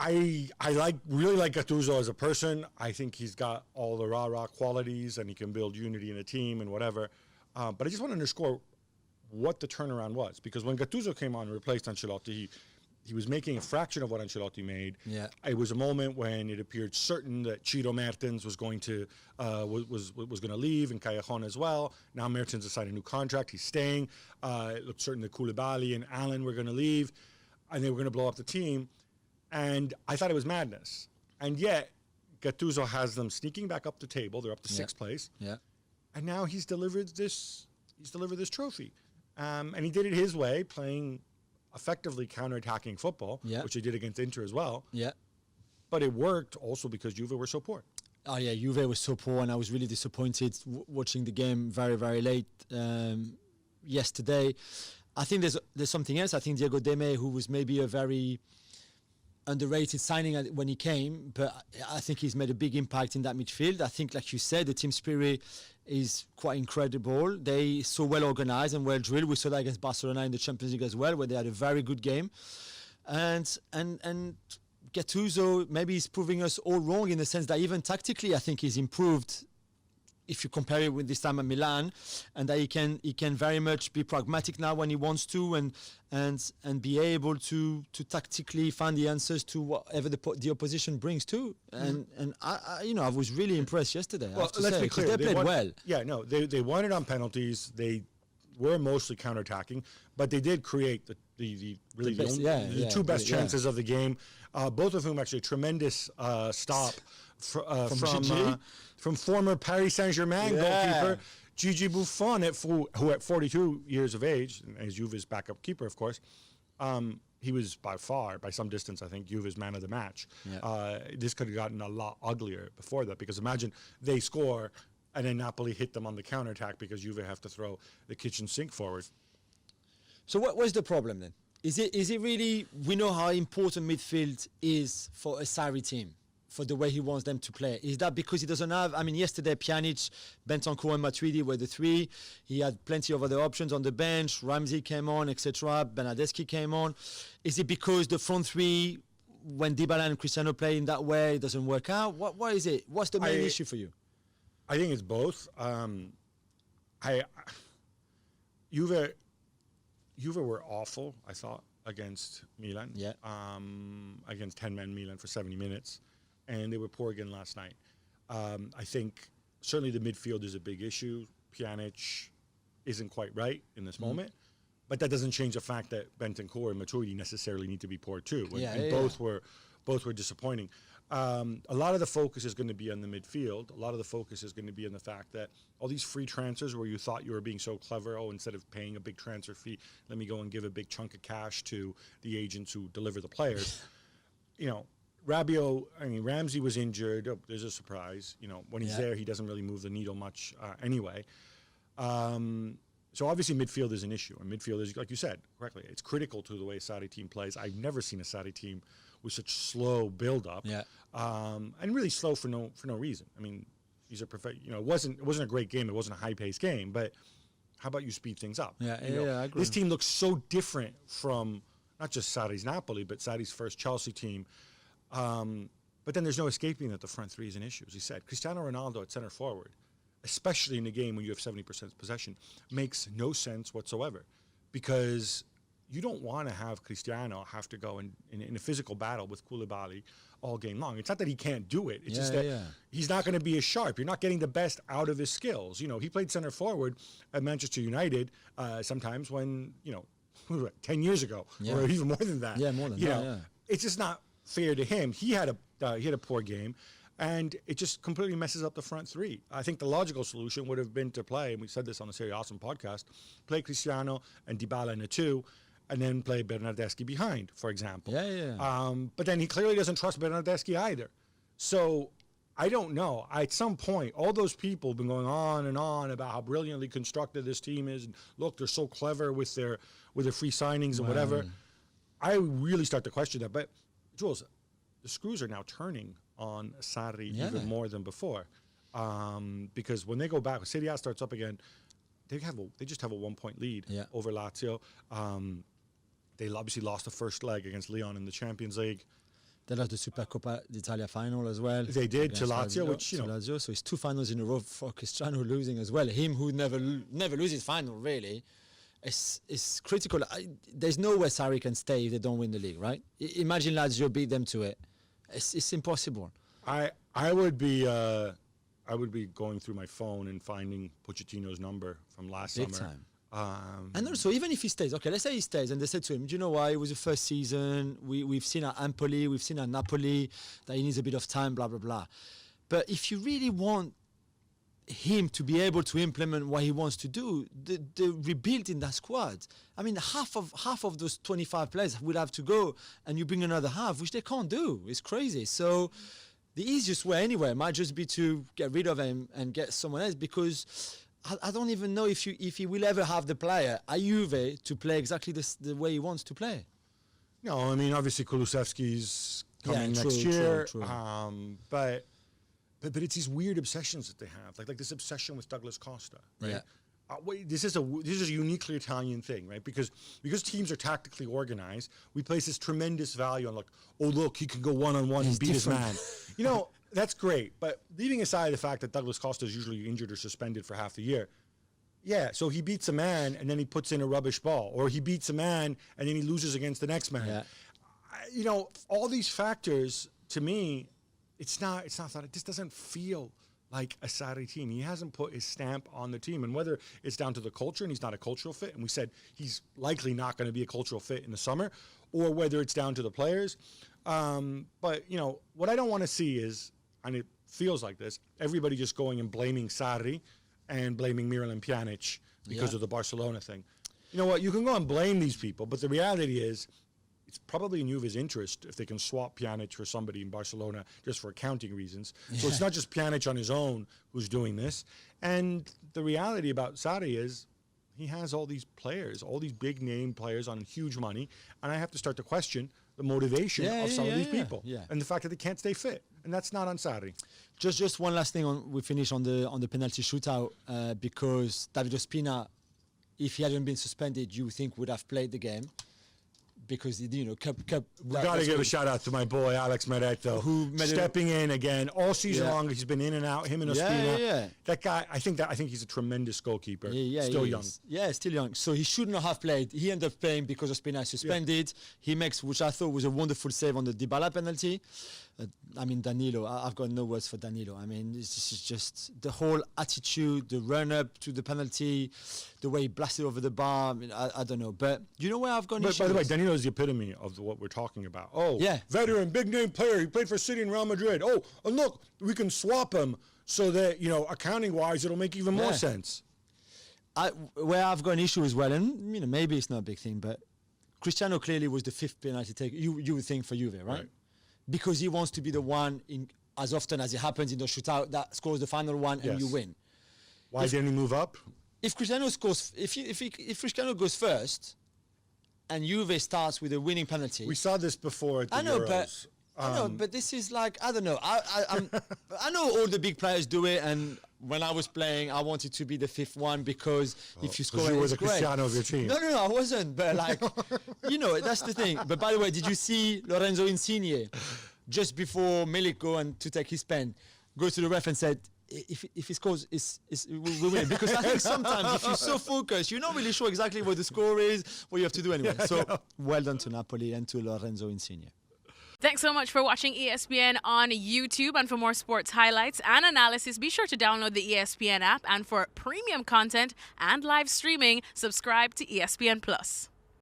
I really like Gattuso as a person. I think he's got all the rah-rah qualities, and he can build unity in a team and whatever. But I just want to underscore what the turnaround was, because when Gattuso came on and replaced Ancelotti, he was making a fraction of what Ancelotti made. Yeah. It was a moment when it appeared certain that Ciro Mertens was going to was going to leave, and Callejon as well. Now Mertens has signed a new contract; he's staying. It looked certain that Koulibaly and Allen were going to leave, and they were going to blow up the team. And I thought it was madness. And yet, Gattuso has them sneaking back up the table. They're up to sixth place. Yeah. And now he's delivered this. He's delivered this trophy, and he did it his way, playing effectively counter-attacking football, which he did against Inter as well. Yeah. But it worked also because Juve were so poor. Oh, yeah, Juve was so poor, and I was really disappointed watching the game very, very late yesterday. I think there's something else. I think Diego Deme, who was maybe a very underrated signing when he came, but I think he's made a big impact in that midfield. I think, like you said, the team spirit is quite incredible. They so well organized and well drilled. We saw that against Barcelona in the Champions League as well, where they had a very good game. And Gattuso maybe is proving us all wrong in the sense that even tactically, I think he's improved if you compare it with this time at Milan, and that he can very much be pragmatic now when he wants to, and be able to tactically find the answers to whatever the opposition brings too. And I was really impressed yesterday. Well, let's be clear, they played well. Yeah, no, they won it on penalties. They were mostly counterattacking, but they did create the two best chances of the game. Both of whom actually tremendous stop from former Paris Saint-Germain goalkeeper Gigi Buffon, who at 42 years of age, and as Juve's backup keeper, of course, he was by some distance, I think, Juve's man of the match. Yeah. This could have gotten a lot uglier before that, because imagine they score and then Napoli hit them on the counterattack because Juve have to throw the kitchen sink forward. So what was the problem then? Is it really, we know how important midfield is for a Sarri team, for the way he wants them to play. Is that because he doesn't have, yesterday Pjanic, Bentancur and Matuidi were the three. He had plenty of other options on the bench. Ramsey came on, etc. Bernardeschi came on. Is it because the front three, when Dybala and Cristiano play in that way, it doesn't work out? What is it? What's the main issue for you? I think it's both. Juve were awful, I thought, against Milan. Yeah. Against 10-man Milan for 70 minutes. And they were poor again last night. I think certainly the midfield is a big issue. Pjanic isn't quite right in this moment. But that doesn't change the fact that Bentancur and Matuidi necessarily need to be poor too. Both were disappointing. A lot of the focus is going to be on the midfield. A lot of the focus is going to be on the fact that all these free transfers where you thought you were being so clever, instead of paying a big transfer fee, let me go and give a big chunk of cash to the agents who deliver the players. Rabiot, Ramsey was injured. Oh, there's a surprise. When he's there, he doesn't really move the needle much anyway. So obviously midfield is an issue. And midfield is, like you said correctly, it's critical to the way a Sarri team plays. I've never seen a Sarri team with such slow build-up, and really slow for no reason. These are perfect. It wasn't a great game. It wasn't a high-paced game, but how about you speed things up? I agree. This team looks so different from not just Sarri's Napoli, but Sarri's first Chelsea team. But then there's no escaping that the front three is an issue. As he said, Cristiano Ronaldo at center forward, especially in a game when you have 70% possession, makes no sense whatsoever, because you don't want to have Cristiano have to go in a physical battle with Koulibaly all game long. It's not that he can't do it. It's just that he's not going to be as sharp. You're not getting the best out of his skills. He played center forward at Manchester United sometimes when, 10 years ago, or even more than that. Yeah, more than that. It's just not fair to him. He had a poor game, and it just completely messes up the front three. I think the logical solution would have been to play, and we said this on the Serie Awesome podcast, play Cristiano and Dybala in a two, and then play Bernardeschi behind, for example. But then he clearly doesn't trust Bernardeschi either. So I don't know. At some point, all those people have been going on and on about how brilliantly constructed this team is, and look, they're so clever with their free signings and whatever. I really start to question that. But Jules, the screws are now turning on Sarri even more than before, because when they go back, when Serie A starts up again, they just have a 1-point lead over Lazio. They obviously lost the first leg against Lyon in the Champions League. They lost the Super Coppa Italia final as well. They did to against Lazio, which, you know. Lazio. So it's 2 finals in a row for Cristiano losing as well. Him who never loses final, really. It's critical. There's no way Sarri can stay if they don't win the league, right? Imagine Lazio beat them to it. It's impossible. I would be going through my phone and finding Pochettino's number from last Big summer. time. And also, even if he stays, okay, let's say he stays, and they said to him, do you know why? It was the first season. We've seen at Empoli, we've seen at Napoli that he needs a bit of time, blah, blah, blah. But if you really want him to be able to implement what he wants to do, the rebuilding that squad, I mean, half of those 25 players will have to go, and you bring another half, which they can't do. It's crazy. So the easiest way anyway might just be to get rid of him and get someone else, because I don't even know if he will ever have the player at Juve to play exactly the way he wants to play. No, I mean, obviously Kulusevski's coming next year. True. But it's these weird obsessions that they have, like this obsession with Douglas Costa, right? Yeah. This is a uniquely Italian thing, right? Because teams are tactically organized, we place this tremendous value on, like, oh look, he can go one-on-one and beat his man. You know, that's great, but leaving aside the fact that Douglas Costa is usually injured or suspended for half the year, yeah, so he beats a man and then he puts in a rubbish ball, or he beats a man and then he loses against the next man. Yeah. You know, all these factors, to me, it's not that. It just doesn't feel like a Sarri team. He hasn't put his stamp on the team, and whether it's down to the culture and he's not a cultural fit, and we said he's likely not going to be a cultural fit in the summer, or whether it's down to the players. But, you know, what I don't want to see is, and it feels like this, everybody just going and blaming Sarri and blaming Miralem Pjanic because of the Barcelona thing. You know what? You can go and blame these people, but the reality is it's probably in Juve's interest if they can swap Pjanic for somebody in Barcelona just for accounting reasons. Yeah. So it's not just Pjanic on his own who's doing this. And the reality about Sarri is he has all these players, all these big-name players on huge money, and I have to start to question the motivation of some of these people and the fact that they can't stay fit. And that's not on Sarri. Just one last thing. We finish on the penalty shootout because David Ospina, if he hadn't been suspended, you think would have played the game. Because, you know, we got to give a shout out to my boy Alex Meretto, who stepping in again all season long. He's been in and out. Him and Ospina. That guy, I think he's a tremendous goalkeeper. Still young. Still young. So he should not have played. He ended up playing because Ospina is suspended. He makes, which I thought was a wonderful save on the Dybala penalty. I mean, Danilo. I've got no words for Danilo. I mean, it's just the whole attitude, the run-up to the penalty, the way he blasted over the bar. I mean, I don't know. But you know where I've gone? By the way, Danilo is the epitome of what we're talking about. Oh, veteran, big-name player. He played for City and Real Madrid. Oh, and look, we can swap him so that, you know, accounting-wise, it'll make even more sense. Where I've got an issue as well, and, you know, maybe it's not a big thing, but Cristiano clearly was the 5th penalty taker, you would think, for Juve, right? Because he wants to be the one, as often as it happens in the shootout, that scores the final one and you win. Why didn't he move up? If Cristiano scores, if Cristiano goes first, and Juve starts with a winning penalty, we saw this before at the Euros. I know, but this is like, I don't know. I know all the big players do it, and when I was playing, I wanted to be the 5th one because if you score, you were the Cristiano of your team. No, I wasn't. But like, you know, that's the thing. But by the way, did you see Lorenzo Insigne just before Milik go and to take his pen, go to the ref and said, if he scores, we win. Because I think sometimes if you're so focused, you're not really sure exactly what the score is, what you have to do anyway. So well done to Napoli and to Lorenzo Insigne. Thanks so much for watching ESPN on YouTube. And for more sports highlights and analysis, be sure to download the ESPN app. And for premium content and live streaming, subscribe to ESPN Plus.